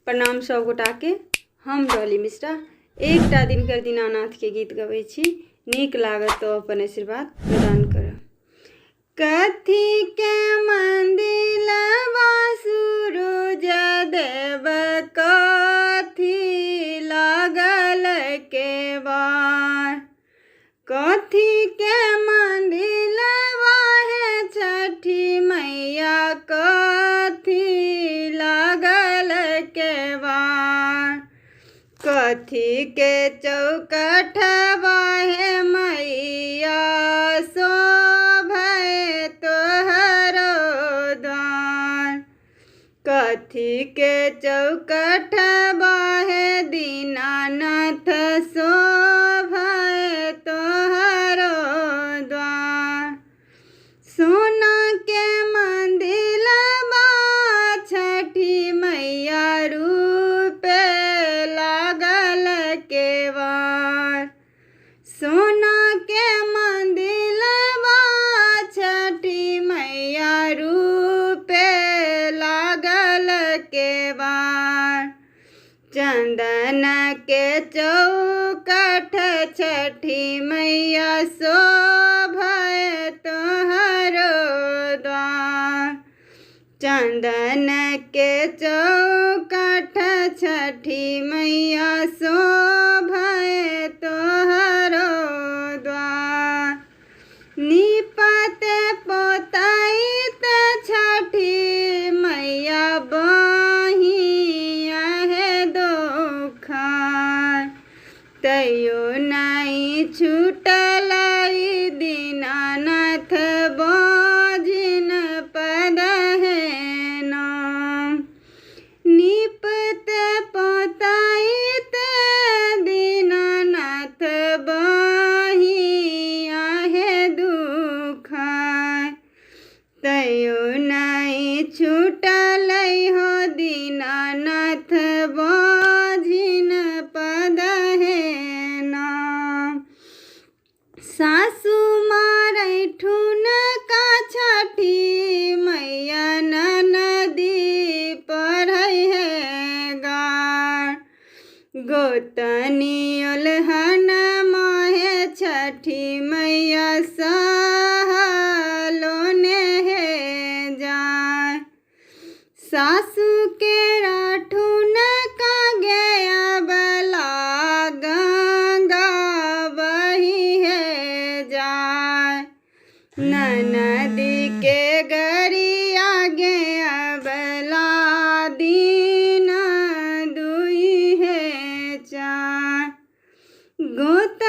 प्रणाम सब गोटा के। हम डॉली मिश्रा एकटा दिनकर दीनानाथ के गीत गबै छी। नीक लागत तो अपन आशीर्वाद प्रदान करब। कथी के मंदिलवा सूरज देव कथी लागल केवाड़। कथी के मंदिलवा है छठी मैया कथी लागल केवाड़। कथी के चौकठवा है मैया शोभै तोहरो द्वार। कथी के चौकठवा है दीनानाथ शोभै तोहरो द्वार। सोना के मंदिलवा छठी मैया रूपे लागल केवाड़। सोना के मंदिलवा छठी मैया रूपे लागल केवाड़। चंदन के चौकठ छठी मैया शोभै तोहरो द्वार। चंदन के चौकठ छठी मैया शोभै तोहरो द्वार। निपत पोतैत छठी मैया बहिया है दोखार। तैयो नहीं छूटल दीनानाथ बाजिन पद है नाम। निपत पोतैत दीनानाथ बहिया है दुखार। तैयो नहीं छूटल हो दीनानाथ बाजिन पद है नाम। सासु मारै ठुनका छठी मैया ननदी पढ़ै है गार। गोतनी उल्हन माहे छठी मैया सहलोने है जाय। सासु के राठुन का गया बला गंगा बही है जाय। ननदी के गरिया गया बला दिन दुई है चार। गोत